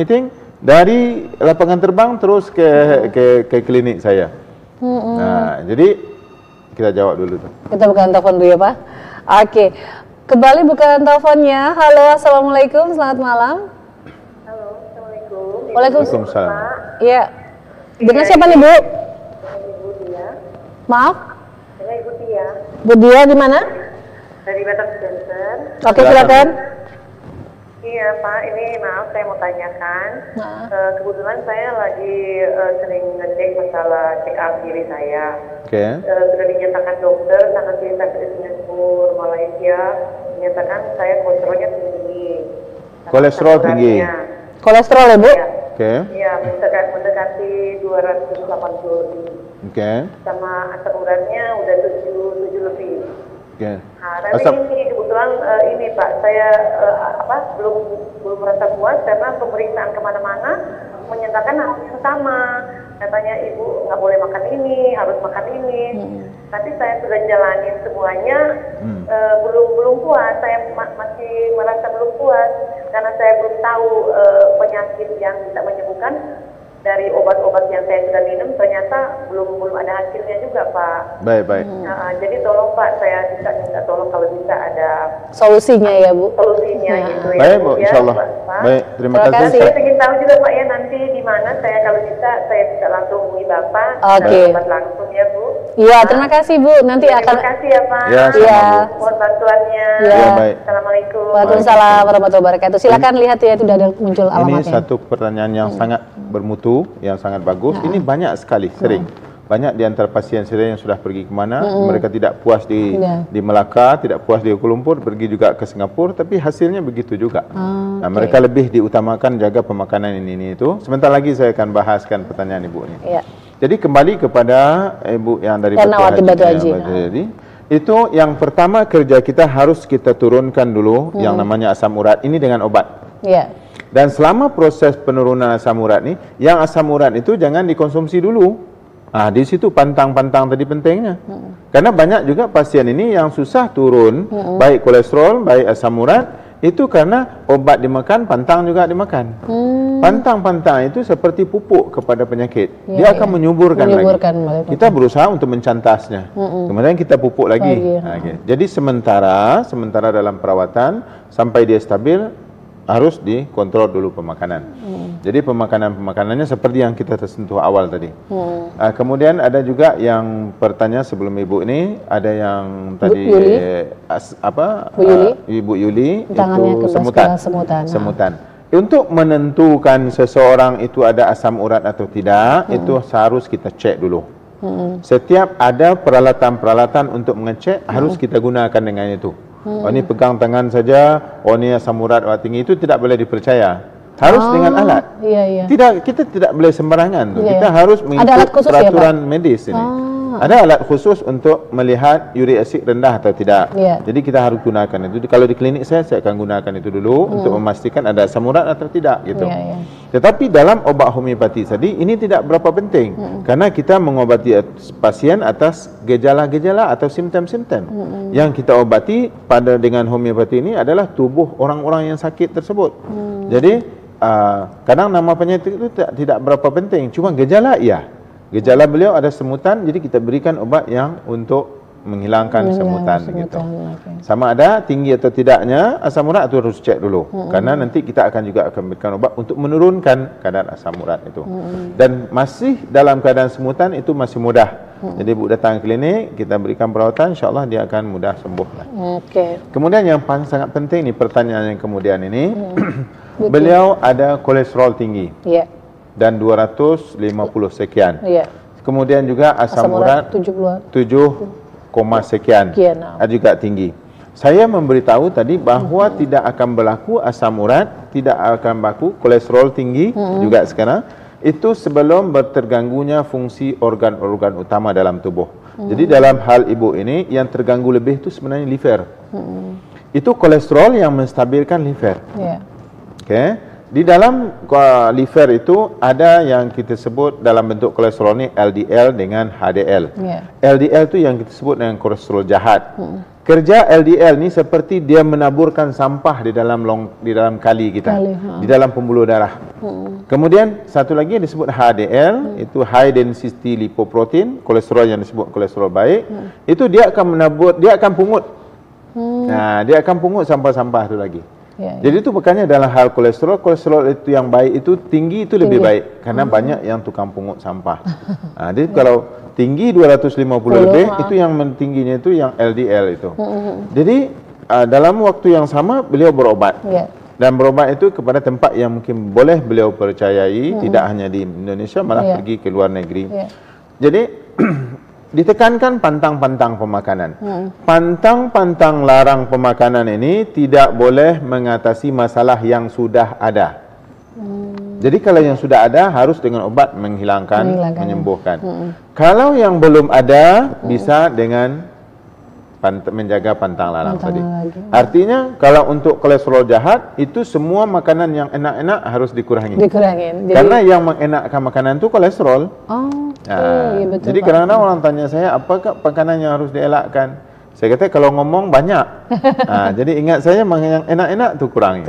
meeting dari lapangan terbang terus ke klinik saya. Nah, jadi kita jawab dulu tuh. Kita bukan telepon dulu ya Pak. Oke, kembali bukan teleponnya. Halo, assalamualaikum, selamat malam. Halo, assalamualaikum. Waalaikumsalam. Iya, dengan siapa nih Bu? Ibu Dia. Maaf, Dengan Ibu Dia Bu Dia di mana? dari Batam Center. Oke, silakan. Iya Pak, ini maaf saya mau tanyakan. Kebetulan saya lagi sering ngecek masalah check up diri saya. Oke. Sudah dinyatakan dokter tangan kiri saya di Singapura, Malaysia, menyatakan saya kolesterolnya tinggi. Kolesterol tinggi. Kolesterol ya Bu? Iya. Oke. Iya, mendekati 280. Oke. Sama asam uratnya udah 7 lebih. Oke. Nah, tapi ini kebetulan ini Pak, saya belum merasa puas karena pemeriksaan kemana-mana menyatakan hal yang sama. Katanya ibu nggak boleh makan ini, harus makan ini. Tapi saya sudah jalanin semuanya, belum puas. Saya masih merasa belum puas karena saya belum tahu penyakit yang bisa menyembuhkan. Dari obat-obat yang saya sudah minum ternyata belum ada hasilnya juga Pak. Baik. Jadi tolong Pak, saya bisa minta tolong kalau bisa ada Solusinya ya Bu? solusinya gitu ya. Baik Bu, ya, insyaallah. Pak. Baik, terima Terima kasih. kasih. Saya ingin tahu juga Pak ya nanti di mana saya kalau bisa saya bisa langsung hubungi Bapak. Oke. Dapat langsung ya Bu. Iya, terima kasih Bu. Nanti Terima akan. kasih ya Pak. Ya, sama Iya. Bu. Mohon bantuannya. Ya, baik. Assalamualaikum. Waalaikumsalam warahmatullahi wabarakatuh. Silakan lihat ya, itu udah muncul Ini alamatnya. satu pertanyaan yang sangat bermutu, yang sangat bagus. Ini banyak sekali, sering. Banyak di antara pasien saya yang sudah pergi ke mana, mereka tidak puas di Melaka, tidak puas di Kuala Lumpur, pergi juga ke Singapura, tapi hasilnya begitu juga. Nah, mereka lebih diutamakan jaga pemakanan ini itu. Sebentar lagi saya akan bahaskan pertanyaan Ibu ini. Iya. Jadi kembali kepada Ibu yang dari Ernawati Batu Haji. Jadi itu yang pertama kerja kita harus kita turunkan dulu yang namanya asam urat ini dengan obat. Iya. Dan selama proses penurunan asam urat ni, yang asam urat itu jangan dikonsumsi dulu. Ah, di situ pantang-pantang tadi pentingnya. Karena banyak juga pasien ini yang susah turun, baik kolesterol, baik asam urat, itu karena obat dimakan, pantang juga dimakan. Pantang-pantang itu seperti pupuk kepada penyakit. Dia akan menyuburkan lagi. Kita berusaha untuk mencantasnya. Kemudian kita pupuk lagi. Jadi sementara dalam perawatan sampai dia stabil, harus dikontrol dulu pemakanan. Jadi pemakanannya seperti yang kita tersentuh awal tadi. Kemudian ada juga yang bertanya sebelum Ibu ini, ada yang tadi Ibu Yuli itu semutan. Untuk menentukan seseorang itu ada asam urat atau tidak, itu harus kita cek dulu. Setiap ada peralatan-peralatan untuk mengecek, harus kita gunakan dengan itu. Oh, ini pegang tangan saja, oh ini asam urat tinggi, itu tidak boleh dipercaya. Harus dengan alat. Kita tidak boleh sembarangan. Kita harus mengikut peraturan medis ini. Ada alat khusus untuk melihat uric acid rendah atau tidak. Jadi kita harus gunakan itu. Kalau di klinik saya akan gunakan itu dulu untuk memastikan ada asam urat atau tidak gitu. Tetapi dalam obat homeopati tadi ini tidak berapa penting karena kita mengobati pasien atas gejala-gejala atau simptom-simptom. Yang kita obati dengan homeopati ini adalah tubuh orang-orang yang sakit tersebut. Jadi kadang nama penyakit itu tidak berapa penting, cuma gejala iya. Gejala beliau ada semutan, jadi kita berikan obat yang untuk menghilangkan semutan gitu. Sama ada tinggi atau tidaknya asam urat itu harus cek dulu. Karena nanti kita akan berikan obat untuk menurunkan kadar asam urat itu. Dan masih dalam keadaan semutan itu masih mudah. Jadi Bu datang ke klinik, kita berikan perawatan, insya-Allah dia akan mudah sembuh lah. Kemudian yang sangat penting ni pertanyaan yang kemudian ini, beliau ada kolesterol tinggi. Dan 250 sekian. Kemudian juga asam urat 7, sekian. Juga tinggi. Saya memberitahu tadi bahawa tidak akan berlaku asam urat, tidak akan berlaku kolesterol tinggi juga sekarang. Itu sebelum berterganggunya fungsi organ-organ utama dalam tubuh. Jadi dalam hal Ibu ini yang terganggu lebih itu sebenarnya liver. Itu kolesterol yang menstabilkan liver. Di dalam liver itu ada yang kita sebut dalam bentuk kolesterol ni LDL dengan HDL. LDL itu yang kita sebut dengan kolesterol jahat. Kerja LDL ni seperti dia menaburkan sampah di dalam kali kita, di dalam pembuluh darah. Kemudian satu lagi yang disebut HDL, itu high density lipoprotein, kolesterol yang disebut kolesterol baik. Itu dia akan dia akan pungut. Nah, dia akan pungut sampah-sampah itu lagi. Jadi itu bukannya dalam hal kolesterol itu yang baik itu tinggi itu lebih baik karena banyak yang tukang pungut sampah. Jadi kalau tinggi 250 lebih itu yang tingginya itu yang LDL itu. Jadi dalam waktu yang sama beliau berobat. Dan berobat itu kepada tempat yang mungkin boleh beliau percayai, tidak hanya di Indonesia, malah pergi ke luar negeri. Jadi ditekankan pantang-pantang pemakanan. Pantang-pantang larang pemakanan ini tidak boleh mengatasi masalah yang sudah ada. Jadi kalau yang sudah ada harus dengan obat menghilangkan. Menyembuhkan. Kalau yang belum ada bisa dengan menjaga pantang larang tadi. Artinya kalau untuk kolesterol jahat itu semua makanan yang enak-enak harus dikurangi. Karena yang mengenakkan makanan itu kolesterol. Iya, betul, jadi kadang-kadang orang tanya saya apakah makanan yang harus dielakkan. Saya kata kalau ngomong banyak. Jadi ingat saya yang enak-enak tu kurangi.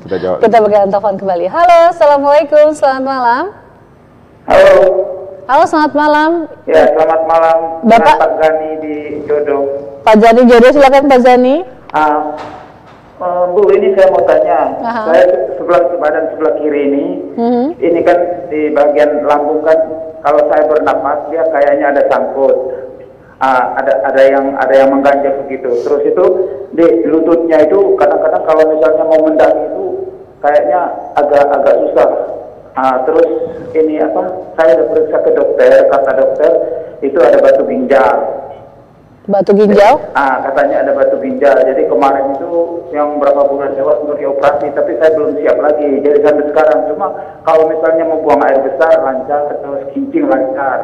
Kita jawab. Kita berikan telepon kembali. Halo, assalamualaikum, selamat malam. Halo, selamat malam. Ya, selamat malam. Bapak Pak Zani di Jodoh. Pak Zani Jodoh, silakan Pak Zani. Bu, ini saya mau tanya. Saya badan sebelah kiri ini kan di bagian lambung kan, kalau saya bernapas dia kayaknya ada sangkut. Ada yang mengganjal begitu. Terus itu di lututnya itu kadang-kadang kalau misalnya mau mendaki itu kayaknya agak susah. Terus ini saya udah periksa ke dokter, kata dokter itu ada batu ginjal. Batu ginjal? Katanya ada batu ginjal. Jadi kemarin itu yang berapa bulan lewat untuk dioperasi, tapi saya belum siap lagi. Jadi sampai sekarang cuma kalau misalnya mau buang air besar lancar, terus kencing lancar.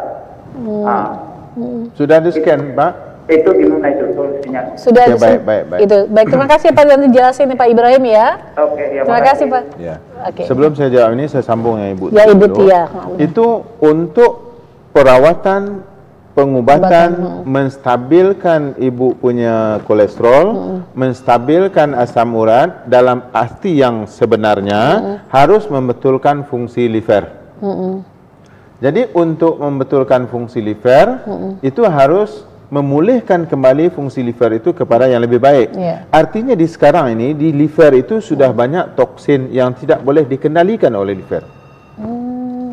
Sudah di scan, Pak? Itu gimana itu solusinya? Sudah. Ya, baik. Baik, terima kasih Pak nanti jelasin nih Pak Ibrahim ya. Oke, ya. Terima kasih Pak. Ya. Sebelum saya jawab ini saya sambung ya Ibu. Ya Ibu Tia. Itu untuk perawatan, pengobatan, menstabilkan Ibu punya kolesterol, menstabilkan asam urat dalam arti yang sebenarnya harus membetulkan fungsi liver. Jadi untuk membetulkan fungsi liver itu harus memulihkan kembali fungsi liver itu kepada yang lebih baik. Artinya di sekarang ini di liver itu sudah banyak toksin yang tidak boleh dikendalikan oleh liver.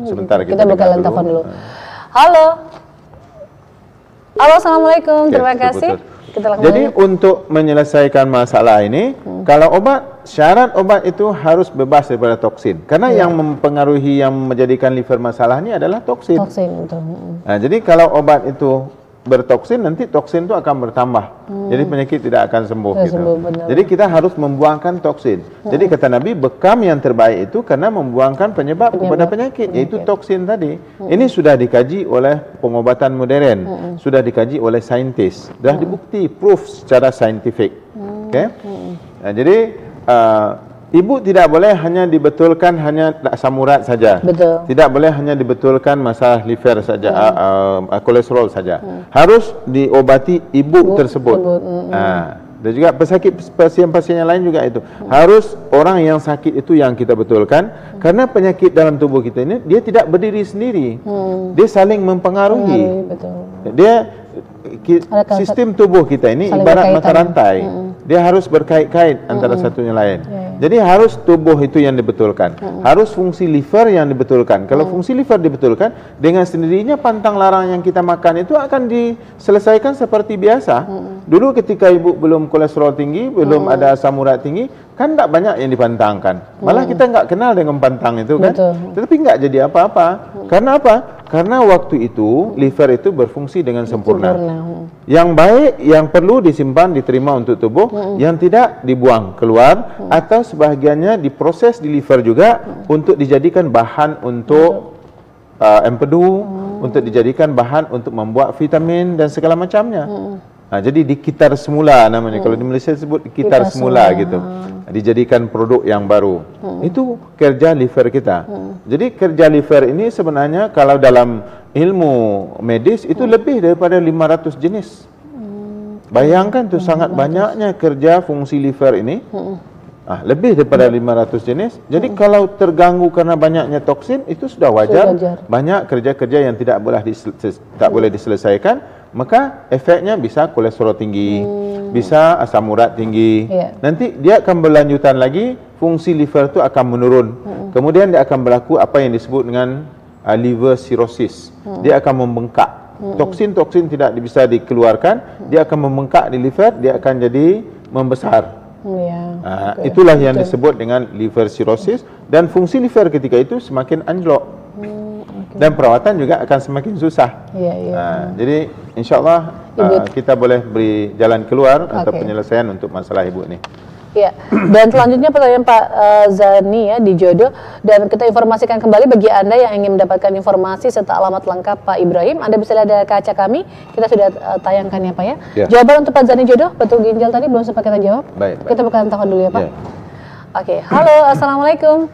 Sebentar kita buka telepon dulu. Halo, assalamualaikum. Terima kasih. Jadi untuk menyelesaikan masalah ini, kalau obat, syarat obat itu harus bebas daripada toksin. Karena yang mempengaruhi, yang menjadikan liver masalah ini adalah toksin. Jadi kalau obat itu bertoksin, nanti toksin itu akan bertambah. Jadi penyakit tidak akan sembuh. Jadi kita harus membuangkan toksin. Jadi kata Nabi, bekam yang terbaik itu karena membuangkan penyebab kepada penyakit, yaitu toksin tadi. Ini sudah dikaji oleh pengobatan modern, sudah dikaji oleh saintis, sudah dibukti, proof secara saintifik. Jadi Ibu tidak boleh hanya dibetulkan hanya asam urat saja. Tidak boleh hanya dibetulkan masalah liver saja, kolesterol saja. Harus diobati ibu tersebut. Dan juga pasien-pasien yang lain juga itu. Harus orang yang sakit itu yang kita betulkan. Karena penyakit dalam tubuh kita ini, dia tidak berdiri sendiri. Dia saling mempengaruhi. Dia sistem tubuh kita ini ibarat mata rantai. Dia harus berkait-kait antara satunya lain. Jadi harus tubuh itu yang dibetulkan. Harus fungsi liver yang dibetulkan. Kalau fungsi liver dibetulkan, dengan sendirinya pantang larang yang kita makan itu akan diselesaikan seperti biasa. Dulu ketika ibu belum kolesterol tinggi, belum ada asam urat tinggi, kan tak banyak yang dipantangkan. Malah kita nggak kenal dengan pantang itu kan. Tetapi nggak jadi apa-apa. Karena apa? Karena waktu itu liver itu berfungsi dengan sempurna. Yang baik, yang perlu disimpan, diterima untuk tubuh, yang tidak dibuang keluar, atau sebahagiannya diproses di liver juga untuk dijadikan bahan untuk empedu, untuk dijadikan bahan untuk membuat vitamin dan segala macamnya. Jadi dikitar semula namanya. Kalau di Malaysia disebut kitar semula gitu. Dijadikan produk yang baru. Itu kerja liver kita. Jadi kerja liver ini sebenarnya kalau dalam ilmu medis itu lebih daripada 500 jenis. Bayangkan tu sangat banyaknya kerja fungsi liver ini. Lebih daripada 500 jenis. Jadi kalau terganggu karena banyaknya toksin, itu sudah wajar. Banyak kerja-kerja yang tidak boleh diselesaikan, maka efeknya bisa kolesterol tinggi, bisa asam urat tinggi. Nanti dia akan berlanjutan lagi, fungsi liver itu akan menurun. Kemudian dia akan berlaku apa yang disebut dengan liver cirrhosis. Dia akan membengkak. Toksin-toksin tidak bisa dikeluarkan, dia akan membengkak di liver, dia akan jadi membesar. Itulah yang disebut dengan liver cirrhosis, dan fungsi liver ketika itu semakin anjlok. Dan perawatan juga akan semakin susah. Jadi insyaAllah kita boleh beri jalan keluar atau penyelesaian untuk masalah ibu ini. Ya, dan selanjutnya pertanyaan Pak Zani ya di Jodoh, dan kita informasikan kembali bagi Anda yang ingin mendapatkan informasi serta alamat lengkap Pak Ibrahim, Anda bisa lihat dari kaca kami, kita sudah tayangkan ya Pak ya. Jawaban untuk Pak Zani Jodoh, betul ginjal tadi belum sempat kita jawab. Baik. Kita bakalan telepon dulu ya Pak. Oke, halo, assalamualaikum.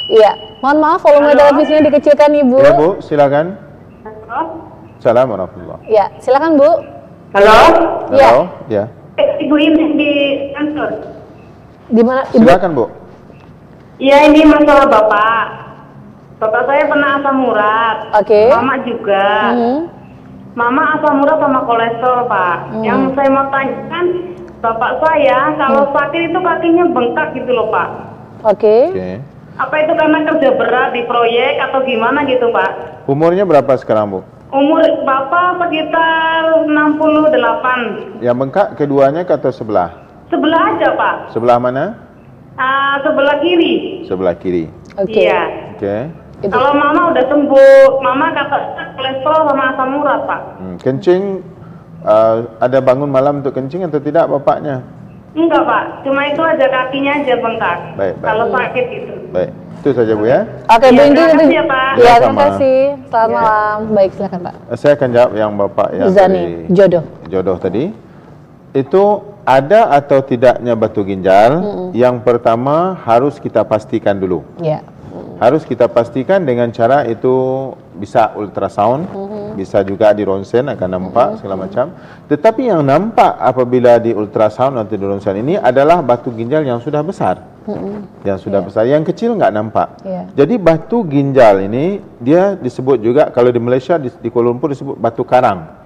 Iya, mohon maaf volume televisinya dikecilkan Ibu. Ya Bu, silakan. Assalamualaikum warahmatullahi. Ya, silakan Bu. Halo? Halo? Ya. Ibu ini di kantor. Di mana Ibu? Silakan Bu. Iya, ini masalah Bapak. Bapak saya pernah asam urat. Mama juga. Mama asam urat sama kolesterol, Pak. Yang saya mau tanyakan, Bapak saya kalau sakit itu kakinya bengkak gitu loh, Pak. Apa itu karena kerja berat di proyek atau gimana gitu, Pak? Umurnya berapa sekarang Bu? Umur Bapak sekitar 68. Yang bengkak keduanya atau sebelah? Sebelah aja, Pak. Sebelah mana? Sebelah kiri. Sebelah kiri. Iya. Kalau Mama udah sembuh, Mama kata kolesterol sama asam urat, Pak. Kencing, ada bangun malam untuk kencing atau tidak bapaknya? Enggak, Pak. Cuma itu aja, kakinya aja bengkak. Baik. Kalau sakit gitu. Baik. Itu saja Bu ya. Oke, Bu Indi. Terima kasih ya, Pak. Ya, terima kasih. Selamat malam. Baik, silakan Pak. Saya akan jawab yang Bapak yang Zani, Jodoh tadi. Itu ada atau tidaknya batu ginjal, yang pertama harus kita pastikan dulu. Harus kita pastikan dengan cara itu bisa ultrasound, bisa juga di ronsen akan nampak segala macam. Tetapi yang nampak apabila di ultrasound atau di ronsen ini adalah batu ginjal yang sudah besar. Yang sudah besar, yang kecil nggak nampak. Jadi batu ginjal ini dia disebut juga kalau di Malaysia di Kuala Lumpur disebut batu karang.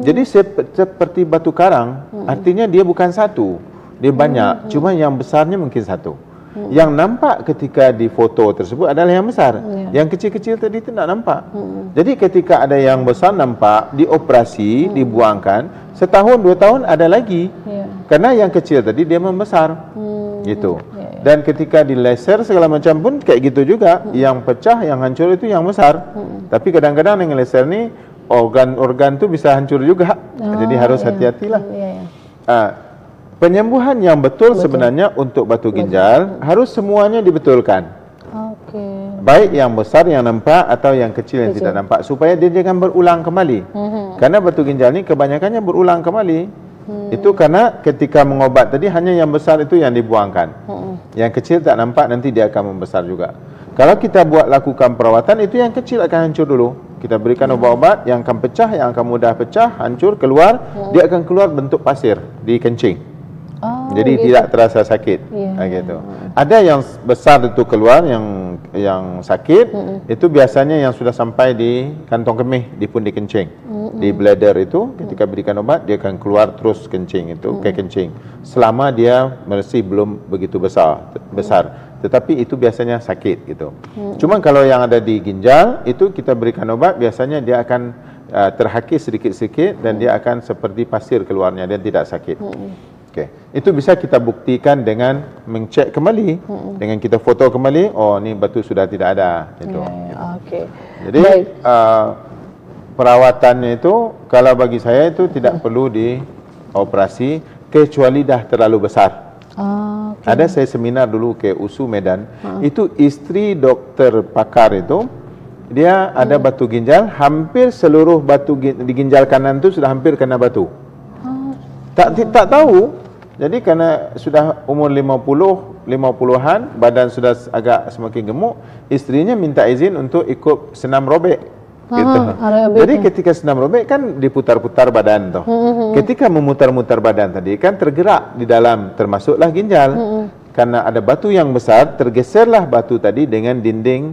Jadi seperti batu karang, artinya dia bukan satu, dia banyak. Cuma yang besarnya mungkin satu. Yang nampak ketika di foto tersebut adalah yang besar. Yang kecil-kecil tadi itu tidak nampak. Jadi ketika ada yang besar nampak, dioperasi, dibuangkan, setahun 2 tahun ada lagi. Karena yang kecil tadi dia membesar. Gitu. Dan ketika di laser segala macam pun kayak gitu juga. Yang pecah, yang hancur itu yang besar. Tapi kadang-kadang dengan laser ni organ-organ tu bisa hancur juga. Jadi harus hati-hatilah. Penyembuhan yang betul sebenarnya untuk batu ginjal harus semuanya dibetulkan. Baik yang besar yang nampak atau yang kecil yang tidak nampak, supaya dia jangan berulang kembali. Karena batu ginjal ni kebanyakannya berulang kembali. Itu karena ketika mengobat tadi hanya yang besar itu yang dibuangkan. Yang kecil tak nampak, nanti dia akan membesar juga. Kalau kita lakukan perawatan, itu yang kecil akan hancur dulu. Kita berikan obat-obat yang akan pecah, yang akan mudah pecah, hancur, keluar. Dia akan keluar bentuk pasir di kencing. Jadi tidak terasa sakit. Gitu. Ada yang besar itu keluar, yang sakit, itu biasanya yang sudah sampai di kantong kemih, di pundi kencing. Di bladder itu, ketika berikan obat, dia akan keluar terus kencing itu, kayak kencing. Selama dia masih belum begitu besar. Tetapi itu biasanya sakit gitu. Cuma kalau yang ada di ginjal, itu kita berikan obat, biasanya dia akan terhakis sedikit-sedikit dan dia akan seperti pasir keluarnya dan tidak sakit. Itu bisa kita buktikan dengan mengcek kembali, dengan kita foto kembali, oh ni batu sudah tidak ada. Gitu. Jadi perawatannya itu kalau bagi saya itu tidak perlu dioperasi kecuali dah terlalu besar. Ada saya seminar dulu ke USU Medan, itu istri dokter pakar itu, dia ada batu ginjal, hampir seluruh batu di ginjal kanan itu sudah hampir kena batu. Tak tahu. Jadi karena sudah umur 50-an, badan sudah agak semakin gemuk, istrinya minta izin untuk ikut senam robek. Gitu. Jadi ketika senam aerobik kan diputar-putar badan toh. Ketika memutar-mutar badan tadi kan tergerak di dalam, termasuklah ginjal. Karena ada batu yang besar, tergeserlah batu tadi dengan dinding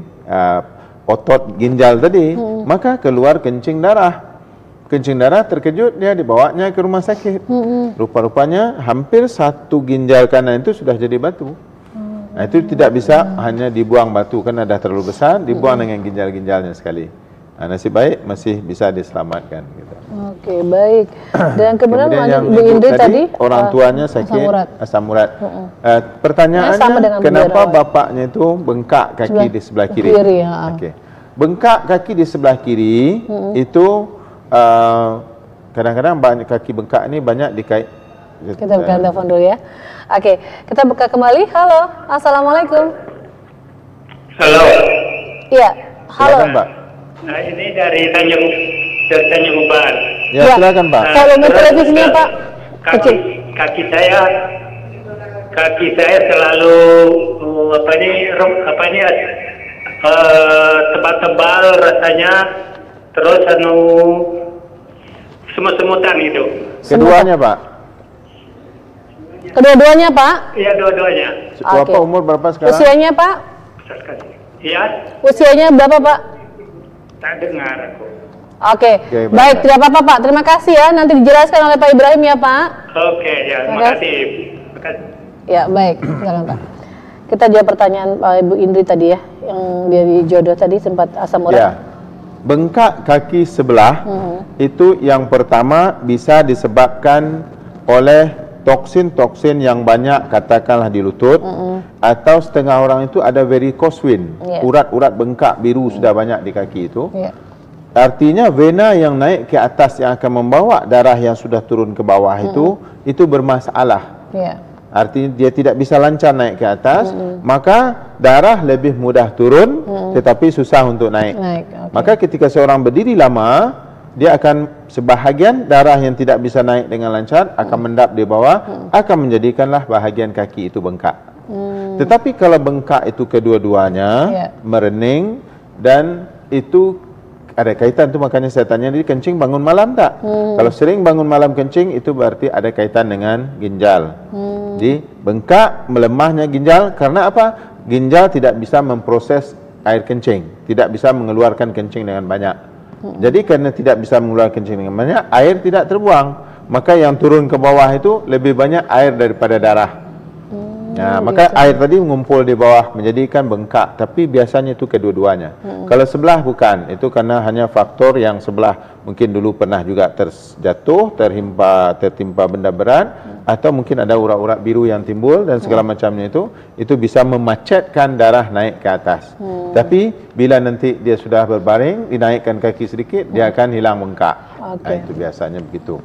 otot ginjal tadi, maka keluar kencing darah. Kencing darah, terkejut dia dibawanya ke rumah sakit. Rupa-rupanya hampir satu ginjal kanan itu sudah jadi batu. Nah, itu tidak bisa hanya dibuang batu karena dah terlalu besar, dibuang dengan ginjal-ginjalnya sekali. Nah, nasib baik masih bisa diselamatkan. Gitu. Oke, baik. Dan kemudian yang Bu Indri tadi orang tuanya sakit asam urat. Pertanyaannya, kenapa bapaknya itu bengkak kaki di sebelah kiri? Okay. Bengkak kaki di sebelah kiri itu kadang-kadang banyak kaki bengkak ini banyak dikait. Kita buka telepon dulu ya. Oke, kita buka kembali. Halo, assalamualaikum. Halo. Iya, halo. Silakan, Pak. Nah, ini dari Tanjung Uban. Ya, silakan, Pak. Volume televisinya, Pak. Kecil. Kaki saya selalu tebal-tebal rasanya, terus semut-semutan itu. Keduanya, Pak. Kedua-duanya, Pak? Iya, dua-duanya. Bapak umur berapa sekarang? Usianya, Pak? Iya. Usianya berapa, Pak? Tak dengar aku. Oke, baik, tidak apa-apa, Pak. Terima kasih ya. Nanti dijelaskan oleh Pak Ibrahim ya, Pak. Oke, ya, terima kasih. Ya, baik. Silakan, Pak. Kita jawab pertanyaan Ibu Indri tadi ya, yang dari jodoh tadi sempat asam urat. Ya. Bengkak kaki sebelah itu yang pertama bisa disebabkan oleh toksin-toksin yang banyak, katakanlah di lutut, atau setengah orang itu ada varicose vein, urat-urat bengkak biru sudah banyak di kaki itu. Artinya vena yang naik ke atas yang akan membawa darah yang sudah turun ke bawah itu bermasalah. Artinya dia tidak bisa lancar naik ke atas, maka darah lebih mudah turun, tetapi susah untuk naik. Maka ketika seorang berdiri lama, dia akan sebahagian darah yang tidak bisa naik dengan lancar akan mendap di bawah, akan menjadikanlah bahagian kaki itu bengkak. Tetapi kalau bengkak itu kedua-duanya merening, dan itu ada kaitan tu, makanya saya tanya tadi, kencing bangun malam tak? Kalau sering bangun malam kencing, itu berarti ada kaitan dengan ginjal. Jadi bengkak, melemahnya ginjal karena apa? Ginjal tidak bisa memproses air kencing, tidak bisa mengeluarkan kencing dengan banyak. Jadi karena tidak bisa mengeluarkan kencing dengan banyak, air tidak terbuang, maka yang turun ke bawah itu lebih banyak air daripada darah. Nah, maka air tadi mengumpul di bawah menjadikan bengkak, tapi biasanya itu kedua-duanya. Kalau sebelah bukan, itu karena hanya faktor yang sebelah mungkin dulu pernah juga terjatuh, tertimpa benda berat, atau mungkin ada urat-urat biru yang timbul dan segala macamnya itu bisa memacetkan darah naik ke atas. Tapi bila nanti dia sudah berbaring, dinaikkan kaki sedikit, dia akan hilang bengkak. Nah, itu biasanya begitu.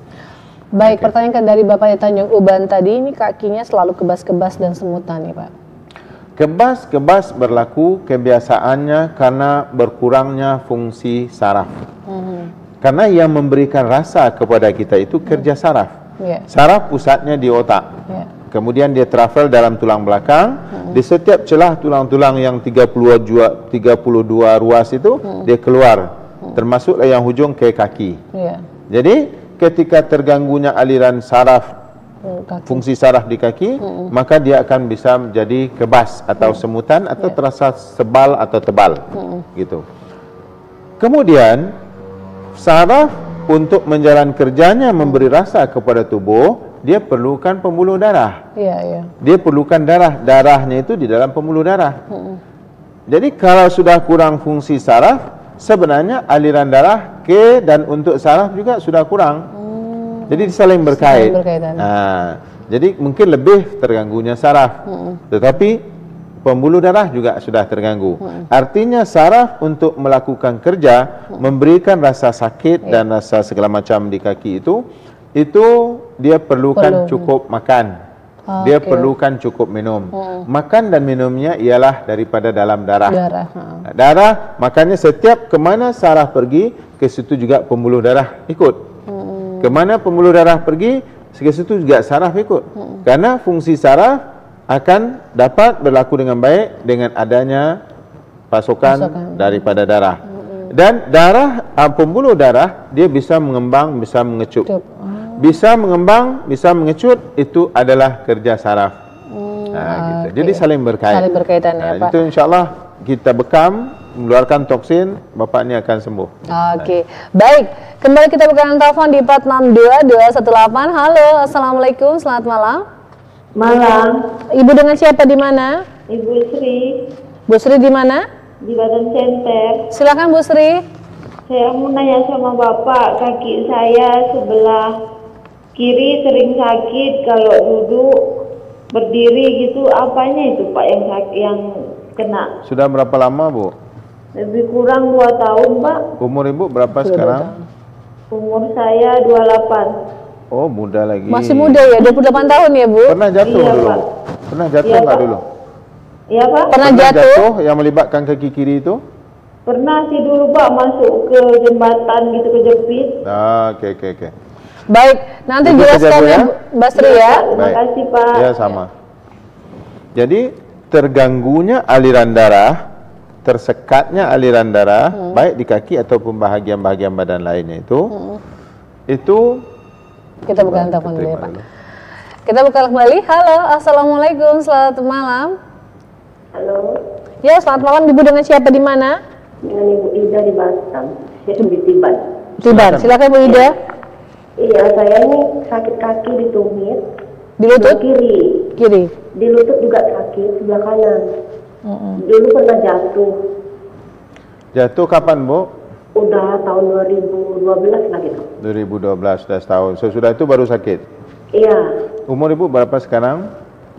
Baik, pertanyaan dari Bapak Tanjung Uban tadi, ini kakinya selalu kebas-kebas dan semutan nih, Pak. Kebas-kebas berlaku kebiasaannya karena berkurangnya fungsi saraf. Karena yang memberikan rasa kepada kita itu kerja saraf. Saraf pusatnya di otak. Kemudian dia travel dalam tulang belakang. Di setiap celah tulang-tulang yang 32 ruas itu, dia keluar. Termasuklah yang hujung ke kaki. Jadi ketika terganggunya aliran saraf, fungsi saraf di kaki, maka dia akan bisa menjadi kebas atau semutan atau terasa sebal atau tebal, gitu. Kemudian saraf untuk menjalan kerjanya memberi rasa kepada tubuh, dia perlukan pembuluh darah. Dia perlukan darah, darahnya itu di dalam pembuluh darah. Jadi kalau sudah kurang fungsi saraf, sebenarnya aliran darah ke dan untuk saraf juga sudah kurang. Jadi saling berkait. Nah, jadi mungkin lebih terganggunya saraf. Tetapi pembuluh darah juga sudah terganggu. Artinya saraf untuk melakukan kerja, memberikan rasa sakit dan rasa segala macam di kaki itu dia perlukan cukup makan. Dia perlukan cukup minum. Makan dan minumnya ialah daripada dalam darah. Darah, makanya setiap kemana saraf pergi, ke situ juga pembuluh darah ikut. Kemana pembuluh darah pergi, ke situ juga saraf ikut. Karena fungsi saraf akan dapat berlaku dengan baik dengan adanya pasokan daripada darah. Dan darah, pembuluh darah dia bisa mengembang, bisa mengecut. Bisa mengembang, bisa mengecut, itu adalah kerja saraf. Gitu. Jadi saling berkait. Saling berkaitan ya, Pak. Itu insyaAllah kita bekam, mengeluarkan toksin, bapak ini akan sembuh. Oke, baik. Kembali kita buka telepon di 462-218. Halo, assalamualaikum, selamat malam. Malam. Ibu dengan siapa di mana? Ibu Sri. Bu Sri di mana? Di Badan Center. Silakan Bu Sri. Saya mau nanya sama bapak, kaki saya sebelah kiri sering sakit kalau duduk, berdiri gitu. Apanya itu Pak yang kena? Sudah berapa lama Bu? Lebih kurang 2 tahun Pak. Umur Ibu berapa sekarang? Umur saya 28. Oh, muda lagi. Masih muda ya, 28 tahun ya Bu? Pernah jatuh Iya, dulu? Pak. Pernah jatuh Iya, nggak Pak. dulu? Iya Pak. Pernah jatuh? yang melibatkan kaki kiri itu? Pernah sih dulu Pak, masuk ke jembatan gitu, kejepit. Oke. Baik, nanti Ibu jelaskan kerja, ya Bu, Mbak Sri ya. Terima kasih Pak. Ya, sama. Jadi, terganggunya aliran darah, tersekatnya aliran darah, baik di kaki ataupun bahagian-bahagian badan lainnya itu Kita buka telepon dulu ya terima Pak. dulu. Kita buka kembali. Halo, assalamualaikum, selamat malam. Halo, Ya, selamat malam. Ibu dengan siapa di mana? dengan Ibu Ida di Batam. Saya di Tiban. Tiban. Silakan Bu Ida. Iya, saya ini sakit kaki di tumit, Di lutut kiri. kiri. Di lutut juga sakit, sebelah kanan. Dulu pernah jatuh, Jatuh kapan, Bu? udah tahun 2012 lah gitu. 2012, sudah setahun. Sesudah itu baru sakit. Iya, Umur Ibu berapa sekarang?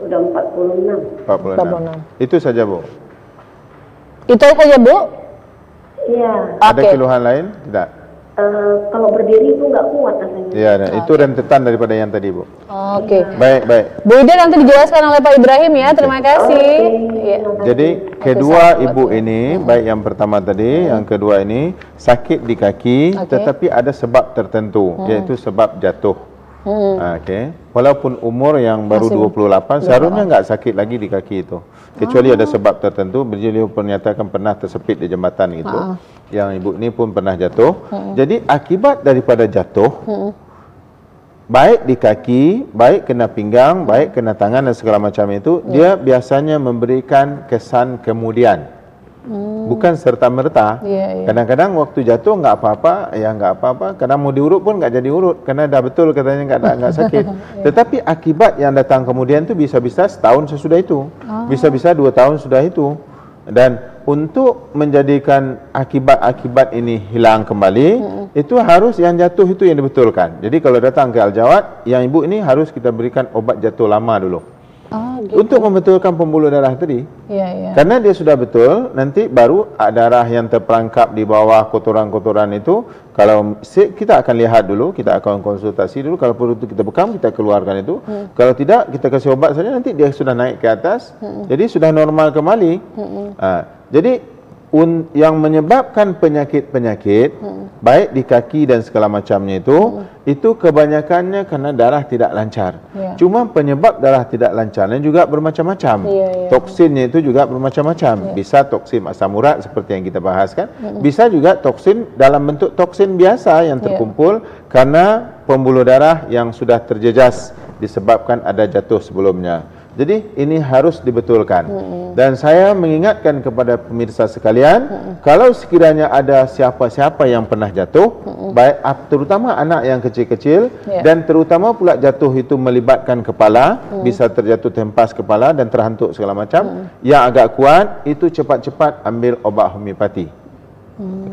udah 46. 46. Itu saja, Bu. Itu saja Bu. Iya, Ada Oke. keluhan lain? Tidak. kalau berdiri itu nggak kuat rasanya. Iya, itu rentetan daripada yang tadi, Bu. Oke. Baik. Bu Ida nanti dijelaskan oleh Pak Ibrahim ya. Terima kasih. Iya. Jadi kedua ibu ini, baik yang pertama tadi, yang kedua ini sakit di kaki, tetapi ada sebab tertentu, yaitu sebab jatuh. Okey. Walaupun umur yang baru 28, seharusnya nggak sakit lagi di kaki itu. Kecuali ada sebab tertentu, beliau menyatakan pernah tersepit di jembatan itu. Yang ibu ini pun pernah jatuh. Jadi akibat daripada jatuh, baik di kaki, baik kena pinggang, baik kena tangan dan segala macam itu, dia biasanya memberikan kesan kemudian. Bukan serta-merta. Kadang-kadang waktu jatuh nggak apa-apa, ya nggak apa-apa. Kadang mau diurut pun nggak jadi urut, karena dah betul katanya nggak sakit. Tetapi akibat yang datang kemudian itu bisa-bisa setahun sesudah itu, bisa-bisa 2 tahun sudah itu. Dan untuk menjadikan akibat-akibat ini hilang kembali, itu harus yang jatuh itu yang dibetulkan. Jadi kalau datang ke Al-Jawad, yang ibu ini harus kita berikan obat jatuh lama dulu. Untuk membetulkan pembuluh darah tadi. Karena dia sudah betul, nanti baru darah yang terperangkap di bawah kotoran-kotoran itu, kalau kita akan lihat dulu, kita akan konsultasi dulu, kalau perlu kita bekam, kita keluarkan itu. Kalau tidak, kita kasih obat saja, nanti dia sudah naik ke atas, jadi sudah normal kembali. Jadi yang menyebabkan penyakit-penyakit, baik di kaki dan segala macamnya itu kebanyakannya karena darah tidak lancar. Cuma penyebab darah tidak lancarnya juga bermacam-macam. Toksinnya itu juga bermacam-macam. Bisa toksin asam urat seperti yang kita bahaskan, bisa juga toksin dalam bentuk toksin biasa yang terkumpul karena pembuluh darah yang sudah terjejas disebabkan ada jatuh sebelumnya. Jadi ini harus dibetulkan. Dan saya mengingatkan kepada pemirsa sekalian, kalau sekiranya ada siapa-siapa yang pernah jatuh, baik terutama anak yang kecil-kecil, dan terutama pula jatuh itu melibatkan kepala, bisa terjatuh tempas kepala dan terhantuk segala macam, yang agak kuat itu cepat-cepat ambil obat homeopati.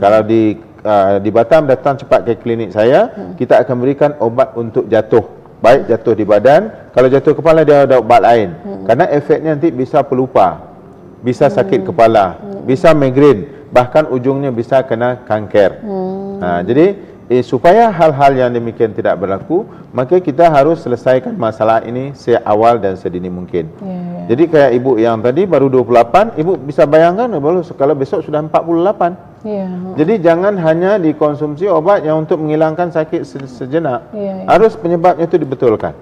Kalau di Batam datang cepat ke klinik saya, kita akan berikan obat untuk jatuh. Baik jatuh di badan, kalau jatuh kepala dia ada obat lain. Karena efeknya nanti bisa pelupa, bisa sakit kepala, bisa migrain, bahkan ujungnya bisa kena kanker. Jadi supaya hal-hal yang demikian tidak berlaku, maka kita harus selesaikan masalah ini seawal dan sedini mungkin. Jadi kayak ibu yang tadi baru 28, ibu bisa bayangkan kalau besok sudah 48. Jadi jangan hanya dikonsumsi obat yang untuk menghilangkan sakit sejenak. Harus penyebabnya itu dibetulkan.